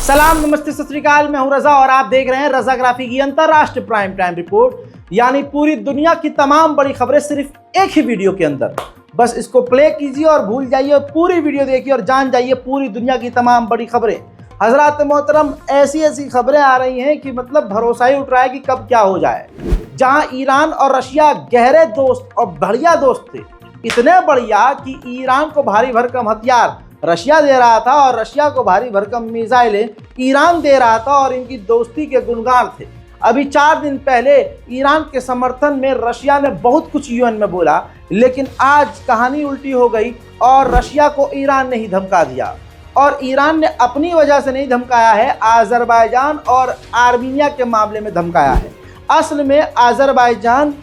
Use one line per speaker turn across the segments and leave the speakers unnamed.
सलाम, नमस्ते, सत श्री अकाल। मैं हूं रजा और आप देख रहे हैं रजाग्राफी की अंतरराष्ट्रीय प्राइम टाइम रिपोर्ट, यानी पूरी दुनिया की तमाम बड़ी खबरें सिर्फ एक ही वीडियो के अंदर। बस इसको प्ले कीजिए और भूल जाइए, पूरी वीडियो देखिए और जान जाइए पूरी दुनिया की तमाम बड़ी खबरें। हजरात मोहतरम, ऐसी ऐसी खबरें आ रही हैं कि मतलब भरोसा ही उठ रहा है कि कब क्या हो जाए। जहां ईरान और रशिया गहरे दोस्त और बढ़िया दोस्त थे, इतने बढ़िया कि ईरान को भारी भरकम हथियार रशिया दे रहा था और रशिया को भारी भरकम मिसाइलें ईरान दे रहा था और इनकी दोस्ती के गुणगान थे। अभी 4 दिन पहले ईरान के समर्थन में रशिया ने बहुत कुछ यूएन में बोला, लेकिन आज कहानी उल्टी हो गई और रशिया को ईरान ने ही धमका दिया। और ईरान ने अपनी वजह से नहीं धमकाया है, अजरबैजान और आर्मीनिया के मामले में धमकाया है। असल में अजरबैजान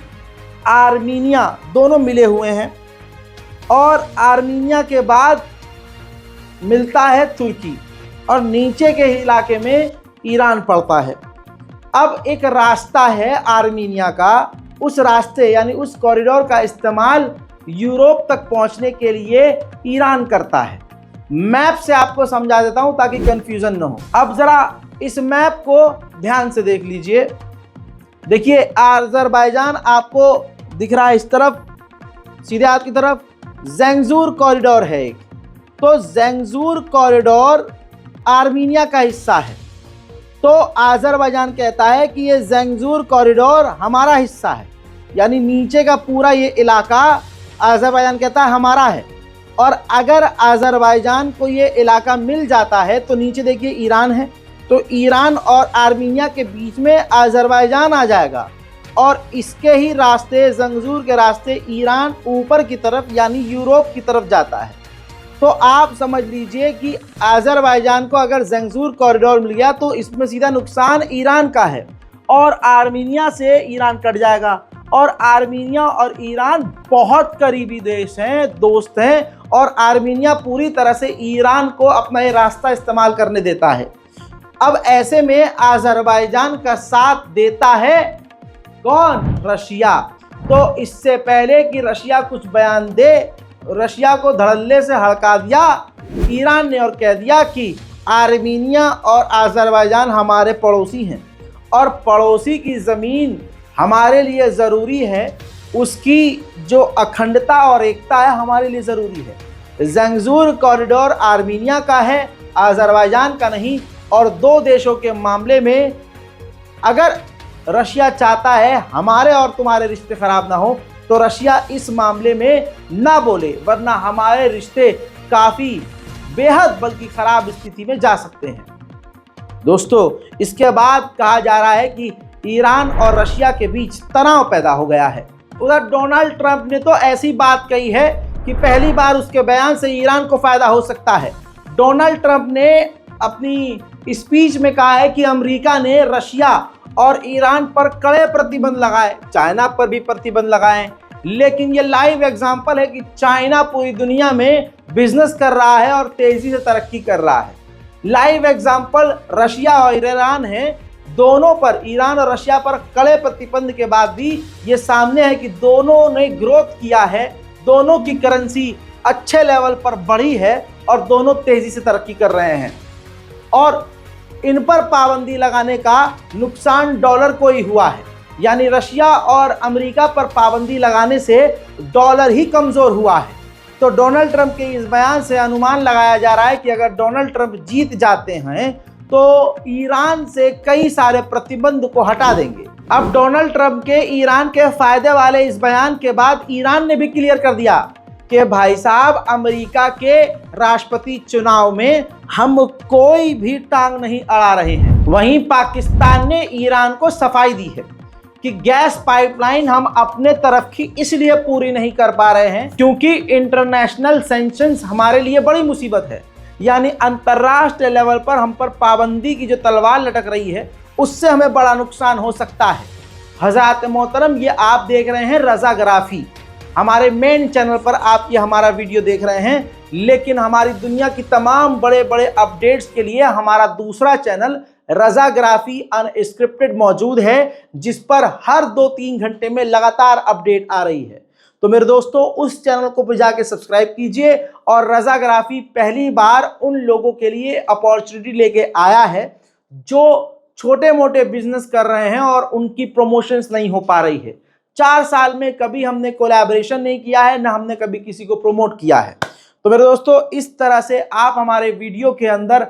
आर्मीनिया दोनों मिले हुए हैं और आर्मीनिया के बाद मिलता है तुर्की और नीचे के इलाके में ईरान पड़ता है। अब एक रास्ता है आर्मीनिया का, उस रास्ते यानी उस कॉरिडोर का इस्तेमाल यूरोप तक पहुंचने के लिए ईरान करता है। मैप से आपको समझा देता हूं ताकि कंफ्यूजन न हो। अब जरा इस मैप को ध्यान से देख लीजिए। देखिए, अजरबैजान आपको दिख रहा है इस तरफ, सीधे आपकी तरफ ज़ेंगज़ूर कॉरिडोर है एक। तो ज़ेंगज़ूर कॉरिडोर आर्मीनिया का हिस्सा है। तो अजरबैजान कहता है कि ये ज़ेंगज़ूर कॉरिडोर हमारा हिस्सा है, यानी नीचे का पूरा ये इलाका अजरबैजान कहता है हमारा है। और अगर अजरबैजान को ये इलाका मिल जाता है तो नीचे देखिए ईरान है, तो ईरान और आर्मीनिया के बीच में अजरबैजान आ जाएगा और इसके ही रास्ते, ज़ेंगज़ूर के रास्ते ईरान ऊपर की तरफ यानी यूरोप की तरफ जाता है। तो आप समझ लीजिए कि अजरबैजान को अगर ज़ेंगज़ूर कॉरिडोर मिल गया तो इसमें सीधा नुकसान ईरान का है और आर्मीनिया से ईरान कट जाएगा। और आर्मीनिया और ईरान बहुत करीबी देश हैं, दोस्त हैं, और आर्मीनिया पूरी तरह से ईरान को अपना ये रास्ता इस्तेमाल करने देता है। अब ऐसे में अजरबैजान का साथ देता है कौन? रशिया। तो इससे पहले कि रशिया कुछ बयान दे, रशिया को धड़ल्ले से हड़का दिया ईरान ने और कह दिया कि आर्मीनिया और अजरबैजान हमारे पड़ोसी हैं और पड़ोसी की ज़मीन हमारे लिए ज़रूरी है, उसकी जो अखंडता और एकता है हमारे लिए ज़रूरी है। ज़ेंगज़ूर कॉरिडोर आर्मीनिया का है, अजरबैजान का नहीं। और दो देशों के मामले में अगर रशिया चाहता है हमारे और तुम्हारे रिश्ते ख़राब ना हो तो रशिया इस मामले में ना बोले, वरना हमारे रिश्ते काफ़ी बेहद बल्कि ख़राब स्थिति में जा सकते हैं। दोस्तों, इसके बाद कहा जा रहा है कि ईरान और रशिया के बीच तनाव पैदा हो गया है। उधर डोनाल्ड ट्रंप ने तो ऐसी बात कही है कि पहली बार उसके बयान से ईरान को फ़ायदा हो सकता है। डोनाल्ड ट्रंप ने अपनी स्पीच में कहा है कि अमेरिका ने रशिया और ईरान पर कड़े प्रतिबंध लगाए, चाइना पर भी प्रतिबंध लगाए, लेकिन ये लाइव एग्जांपल है कि चाइना पूरी दुनिया में बिजनेस कर रहा है और तेजी से तरक्की कर रहा है। लाइव एग्जांपल रशिया और ईरान है। दोनों पर, ईरान और रशिया पर कड़े प्रतिबंध के बाद भी ये सामने है कि दोनों ने ग्रोथ किया है, दोनों की करेंसी अच्छे लेवल पर बढ़ी है और दोनों तेजी से तरक्की कर रहे हैं। और इन पर पाबंदी लगाने का नुकसान डॉलर को ही हुआ है, यानी रशिया और अमेरिका पर पाबंदी लगाने से डॉलर ही कमज़ोर हुआ है। तो डोनाल्ड ट्रंप के इस बयान से अनुमान लगाया जा रहा है कि अगर डोनाल्ड ट्रंप जीत जाते हैं तो ईरान से कई सारे प्रतिबंध को हटा देंगे। अब डोनाल्ड ट्रंप के ईरान के फ़ायदे वाले इस बयान के बाद ईरान ने भी क्लियर कर दिया कि भाई साहब, अमेरिका के राष्ट्रपति चुनाव में हम कोई भी टांग नहीं अड़ा रहे हैं। वहीं पाकिस्तान ने ईरान को सफाई दी है कि गैस पाइपलाइन हम अपने तरफ की इसलिए पूरी नहीं कर पा रहे हैं क्योंकि इंटरनेशनल सैंक्शंस हमारे लिए बड़ी मुसीबत है, यानी अंतर्राष्ट्रीय लेवल पर हम पर पाबंदी की जो तलवार लटक रही है उससे हमें बड़ा नुकसान हो सकता है। हज़रात मोहतरम, ये आप देख रहे हैं रजाग्राफी, हमारे मेन चैनल पर आप ये हमारा वीडियो देख रहे हैं, लेकिन हमारी दुनिया की तमाम बड़े बड़े अपडेट्स के लिए हमारा दूसरा चैनल रजाग्राफी अनस्क्रिप्टेड मौजूद है, जिस पर हर 2-3 घंटे में लगातार अपडेट आ रही है। तो मेरे दोस्तों उस चैनल को भी जाके सब्सक्राइब कीजिए। और रज़ाग्राफी पहली बार उन लोगों के लिए अपॉर्चुनिटी लेके आया है जो छोटे मोटे बिजनेस कर रहे हैं और उनकी प्रमोशंस नहीं हो पा रही है। 4 साल में कभी हमने कोलैबोरेशन नहीं किया है, ना हमने कभी किसी को प्रमोट किया है। तो मेरे दोस्तों इस तरह से आप हमारे वीडियो के अंदर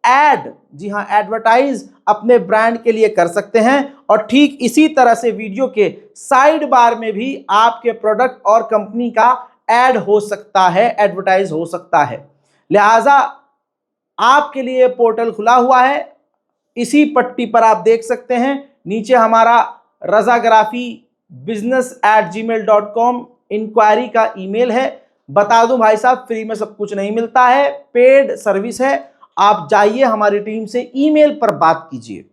ऐड, जी हाँ एडवर्टाइज अपने ब्रांड के लिए कर सकते हैं। और ठीक इसी तरह से वीडियो के साइड बार में भी आपके प्रोडक्ट और कंपनी का ऐड हो सकता है, एडवर्टाइज हो सकता है। लिहाजा आपके लिए पोर्टल खुला हुआ है, इसी पट्टी पर आप देख सकते हैं। नीचे हमारा razagarafibusiness@gmail.com इंक्वायरी का ईमेल है। बता दूं भाई साहब, फ्री में सब कुछ नहीं मिलता है, पेड सर्विस है। आप जाइए हमारी टीम से ईमेल पर बात कीजिए।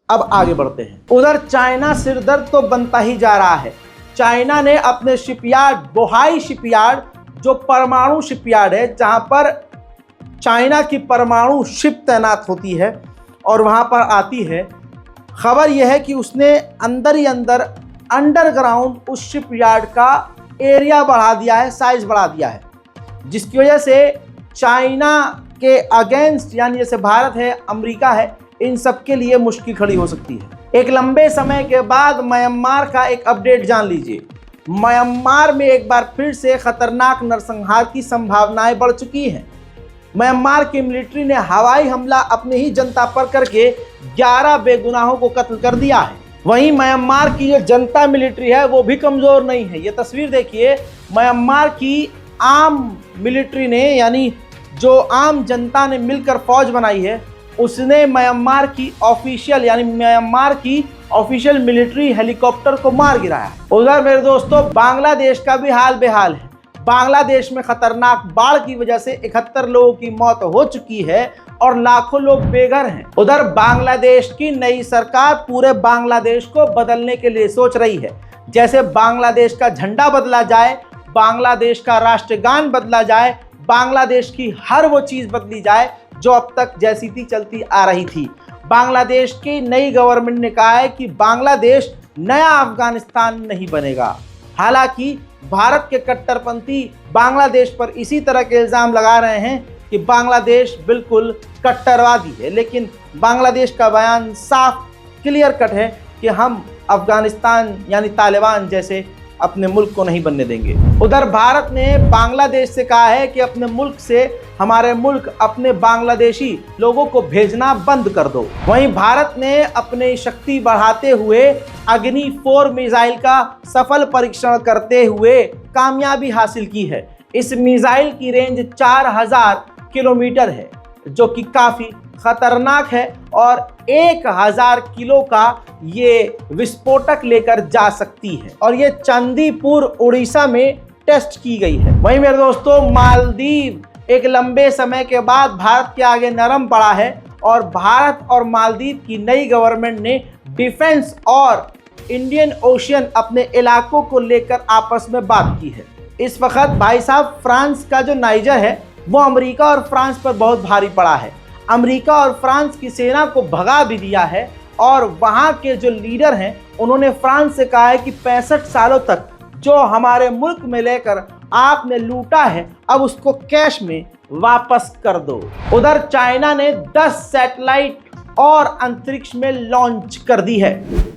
अब आगे बढ़ते हैं। उधर चाइना सिरदर्द तो बनता ही जा रहा है। चाइना ने अपने शिपयार्ड, बोहाई शिपयार्ड, जो परमाणु शिपयार्ड है जहां पर चाइना की परमाणु शिप तैनात होती है और वहां पर आती है, खबर यह है कि उसने अंदर ही अंदर अंडरग्राउंड उस शिपयार्ड का एरिया बढ़ा दिया है, साइज बढ़ा दिया है, जिसकी वजह से चाइना के अगेंस्ट, यानी जैसे भारत है, अमेरिका है, इन सब के लिए मुश्किल खड़ी हो सकती है। एक लंबे समय के बाद म्यांमार का एक अपडेट जान लीजिए। म्यांमार में एक बार फिर से खतरनाक नरसंहार की संभावनाएं बढ़ चुकी हैं। म्यांमार की मिलिट्री ने हवाई हमला अपनी ही जनता पर करके 11 बेगुनाहों को कत्ल कर दिया है। वहीं म्यांमार की जो जनता मिलिट्री है वो भी कमजोर नहीं है। ये तस्वीर देखिए, म्यांमार की आम मिलिट्री ने, यानी जो आम जनता ने मिलकर फौज बनाई है, उसने म्यांमार की ऑफिशियल, यानी म्यांमार की ऑफिशियल मिलिट्री हेलीकॉप्टर को मार गिराया। उधर मेरे दोस्तों बांग्लादेश का भी हाल बेहाल है। बांग्लादेश में खतरनाक बाढ़ की वजह से 71 लोगों की मौत हो चुकी है और लाखों लोग बेघर हैं। उधर बांग्लादेश की नई सरकार पूरे बांग्लादेश को बदलने के लिए सोच रही है। जैसे बांग्लादेश का झंडा बदला जाए, बांग्लादेश का राष्ट्रगान बदला जाए, बांग्लादेश की हर वो चीज़ बदली जाए जो अब तक जैसी थी चलती आ रही थी। बांग्लादेश की नई गवर्नमेंट ने कहा है कि बांग्लादेश नया अफगानिस्तान नहीं बनेगा। हालांकि भारत के कट्टरपंथी बांग्लादेश पर इसी तरह के इल्ज़ाम लगा रहे हैं कि बांग्लादेश बिल्कुल कट्टरवादी है, लेकिन बांग्लादेश का बयान साफ क्लियर कट है कि हम अफगानिस्तान यानी तालिबान जैसे अपने मुल्क को नहीं बनने देंगे। उधर भारत ने बांग्लादेश से कहा है कि अपने मुल्क से हमारे मुल्क अपने बांग्लादेशी लोगों को भेजना बंद कर दो। वहीं भारत ने अपनी शक्ति बढ़ाते हुए अग्नि 4 मिसाइल का सफल परीक्षण करते हुए कामयाबी हासिल की है। इस मिसाइल की रेंज 4000 किलोमीटर है, जो कि काफ़ी खतरनाक है और 1000 किलो का ये विस्फोटक लेकर जा सकती है और ये चांदीपुर उड़ीसा में टेस्ट की गई है। वहीं मेरे दोस्तों मालदीव एक लंबे समय के बाद भारत के आगे नरम पड़ा है और भारत और मालदीव की नई गवर्नमेंट ने डिफेंस और इंडियन ओशियन अपने इलाकों को लेकर आपस में बात की है। इस वक्त भाई साहब फ्रांस का जो नाइजर है वो अमेरिका और फ्रांस पर बहुत भारी पड़ा है। अमेरिका और फ्रांस की सेना को भगा भी दिया है और वहाँ के जो लीडर हैं उन्होंने फ्रांस से कहा है कि 65 सालों तक जो हमारे मुल्क में लेकर आपने लूटा है, अब उसको कैश में वापस कर दो। उधर चाइना ने 10 सैटेलाइट और अंतरिक्ष में लॉन्च कर दी है।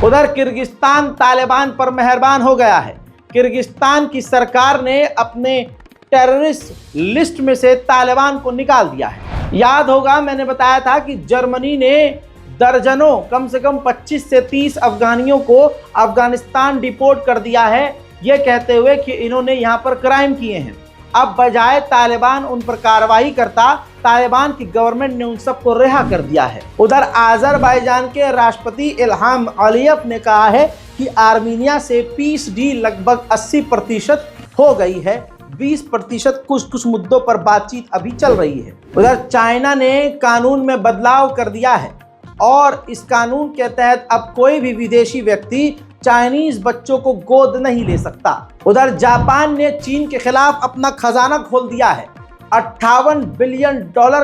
उधर किर्गिस्तान तालिबान पर मेहरबान हो गया है। किर्गिस्तान की सरकार ने अपने टेररिस्ट लिस्ट में से तालिबान को निकाल दिया है। याद होगा मैंने बताया था कि जर्मनी ने दर्जनों, कम से कम 25 से 30 अफगानियों को अफगानिस्तान डिपोर्ट कर दिया है, ये कहते हुए कि इन्होंने यहाँ पर क्राइम किए हैं। अब बजाय तालिबान उन पर कार्रवाई करता, तालिबान की गवर्नमेंट ने उन सबको रिहा कर दिया है। उधर आज़रबाईजान के राष्ट्रपति इल्हाम अलीयव ने कहा है कि आर्मीनिया से पीस डील लगभग 80% हो गई है, 20% कुछ मुद्दों पर बातचीत अभी चल रही है। उधर चाइना ने कानून में बदलाव कर दिया है और इस कानून के तहत अब कोई भी विदेशी व्यक्ति चाइनीज बच्चों को गोद नहीं ले सकता। उधर जापान ने चीन के खिलाफ अपना खजाना खोल दिया है। $58 बिलियन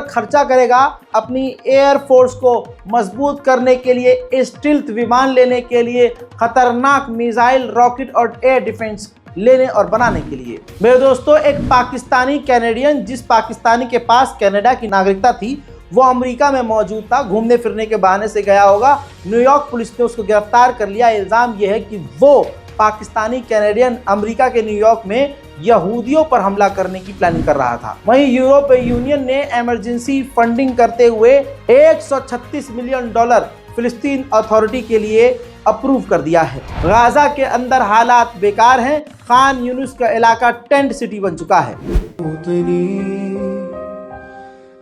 खर्चा करेगा अपनी एयरफोर्स को मजबूत करने के लिए, स्टील्थ विमान लेने के लिए, खतरनाक मिसाइल, रॉकेट और एयर डिफेंस लेने और बनाने के लिए। मेरे दोस्तों, एक पाकिस्तानी कैनेडियन, जिस पाकिस्तानी के पास कनाडा की नागरिकता थी, वो अमेरिका में मौजूद था, घूमने फिरने के बहाने से गया होगा। न्यूयॉर्क पुलिस ने उसको गिरफ्तार कर लिया। इल्जाम यह है कि वो पाकिस्तानी कैनेडियन अमेरिका के न्यूयॉर्क में यहूदियों पर हमला करने की प्लानिंग कर रहा था। वहीं यूरोपीय यूनियन ने इमरजेंसी फंडिंग करते हुए $136 मिलियन फिलिस्तीन अथॉरिटी के लिए अप्रूव कर दिया है। गाजा के अंदर हालात बेकार हैं। खान यूनिस का इलाका टेंट सिटी बन चुका है।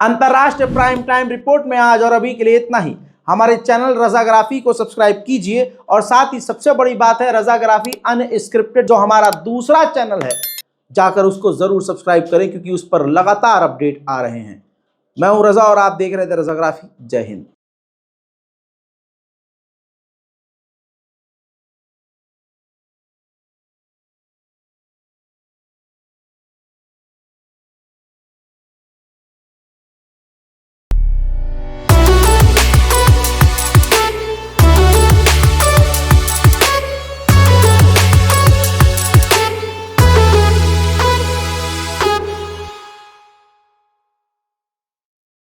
अंतरराष्ट्रीय प्राइम टाइम रिपोर्ट में आज और अभी के लिए इतना ही। हमारे चैनल रज़ाग्राफी को सब्सक्राइब कीजिए और साथ ही सबसे बड़ी बात है, रज़ाग्राफी अनस्क्रिप्टेड जो हमारा दूसरा चैनल है, जाकर उसको जरूर सब्सक्राइब करें क्योंकि उस पर लगातार अपडेट आ रहे हैं। मैं हूं रज़ा और आप देख रहे थे रज़ाग्राफी। जय हिंद।